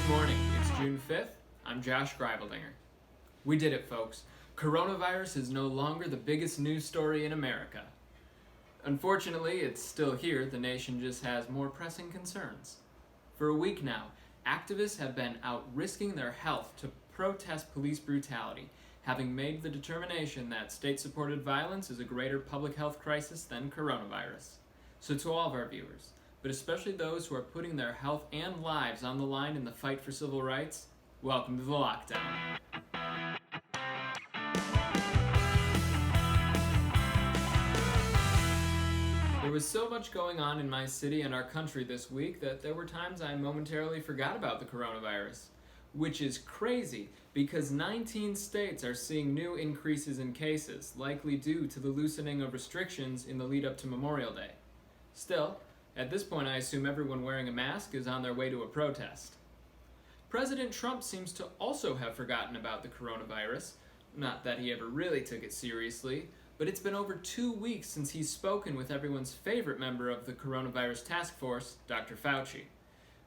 Good morning. It's June 5th. I'm Josh Greiveldinger. We did it, folks. Coronavirus is no longer the biggest news story in America. Unfortunately, it's still here. The nation just has more pressing concerns. For a week now, activists have been out risking their health to protest police brutality, having made the determination that state-supported violence is a greater public health crisis than coronavirus. So to all of our viewers, but especially those who are putting their health and lives on the line in the fight for civil rights, welcome to the lockdown. There was so much going on in my city and our country this week that there were times I momentarily forgot about the coronavirus, which is crazy because 19 states are seeing new increases in cases, likely due to the loosening of restrictions in the lead up to Memorial Day. Still, at this point I assume everyone wearing a mask is on their way to a protest. President Trump seems to also have forgotten about the coronavirus, not that he ever really took it seriously, but it's been over 2 weeks since he's spoken with everyone's favorite member of the coronavirus task force, Dr. Fauci,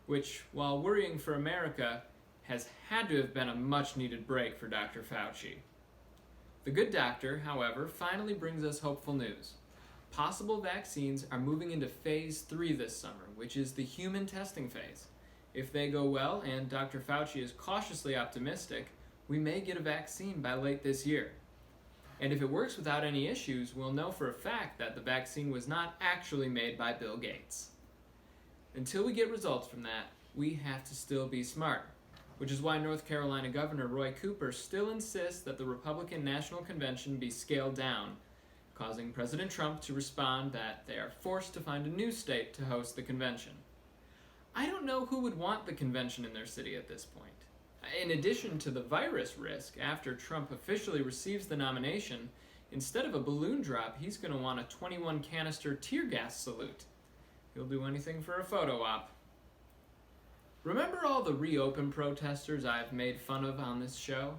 which, while worrying for America, has had to have been a much-needed break for Dr. Fauci. The good doctor, however, finally brings us hopeful news. Possible vaccines are moving into phase 3 this summer, which is the human testing phase. If they go well, and Dr. Fauci is cautiously optimistic, we may get a vaccine by late this year. And if it works without any issues, we'll know for a fact that the vaccine was not actually made by Bill Gates. Until we get results from that, we have to still be smart, which is why North Carolina Governor Roy Cooper still insists that the Republican National Convention be scaled down, causing President Trump to respond that they are forced to find a new state to host the convention. I don't know who would want the convention in their city at this point. In addition to the virus risk, after Trump officially receives the nomination, instead of a balloon drop, he's going to want a 21 canister tear gas salute. He'll do anything for a photo op. Remember all the reopen protesters I've made fun of on this show?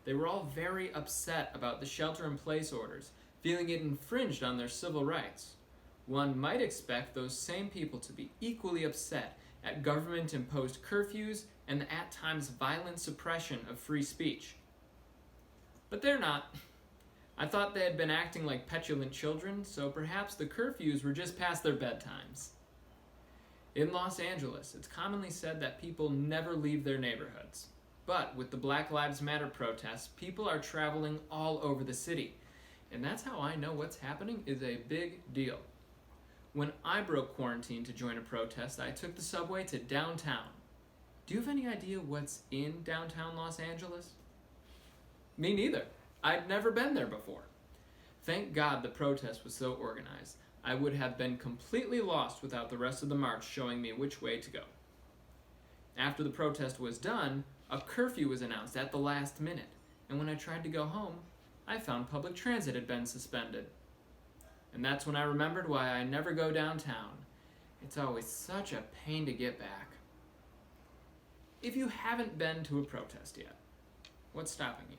They were all very upset about the shelter-in-place orders, feeling it infringed on their civil rights. One might expect those same people to be equally upset at government-imposed curfews and the at times violent suppression of free speech. But they're not. I thought they had been acting like petulant children, so perhaps the curfews were just past their bedtimes. In Los Angeles, it's commonly said that people never leave their neighborhoods. But with the Black Lives Matter protests, people are traveling all over the city. And that's how I know what's happening is a big deal. When I broke quarantine to join a protest, I took the subway to downtown. Do you have any idea what's in downtown Los Angeles? Me neither. I'd never been there before. Thank God the protest was so organized. I would have been completely lost without the rest of the march showing me which way to go. After the protest was done, a curfew was announced at the last minute, and when I tried to go home, I found public transit had been suspended. And that's when I remembered why I never go downtown. It's always such a pain to get back. If you haven't been to a protest yet, what's stopping you?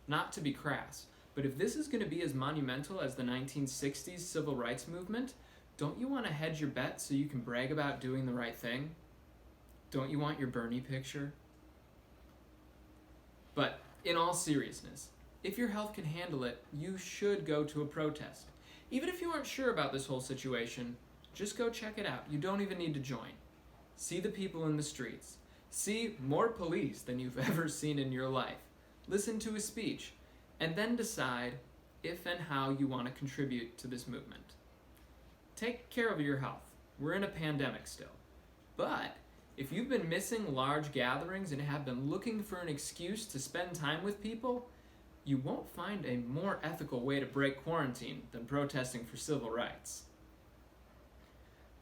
Not to be crass, but if this is going to be as monumental as the 1960s civil rights movement, don't you want to hedge your bet so you can brag about doing the right thing? Don't you want your Bernie picture? But in all seriousness, if your health can handle it, you should go to a protest. Even if you aren't sure about this whole situation, just go check it out. You don't even need to join. See the people in the streets. See more police than you've ever seen in your life. Listen to a speech, and then decide if and how you want to contribute to this movement. Take care of your health. We're in a pandemic still. But if you've been missing large gatherings and have been looking for an excuse to spend time with people, you won't find a more ethical way to break quarantine than protesting for civil rights.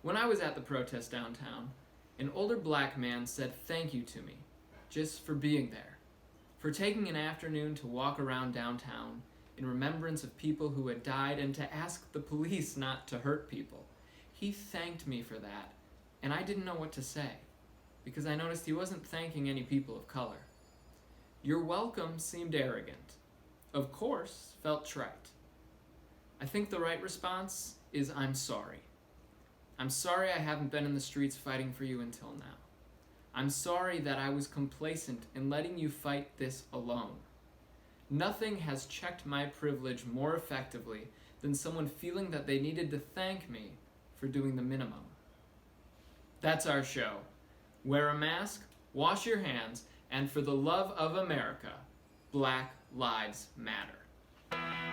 When I was at the protest downtown, an older black man said thank you to me, just for being there, for taking an afternoon to walk around downtown in remembrance of people who had died and to ask the police not to hurt people. He thanked me for that, and I didn't know what to say, because I noticed he wasn't thanking any people of color. Your welcome seemed arrogant. Of course, felt trite. I think the right response is I'm sorry. I'm sorry I haven't been in the streets fighting for you until now. I'm sorry that I was complacent in letting you fight this alone. Nothing has checked my privilege more effectively than someone feeling that they needed to thank me for doing the minimum. That's our show. Wear a mask, wash your hands, and for the love of America, Black Lives Matter.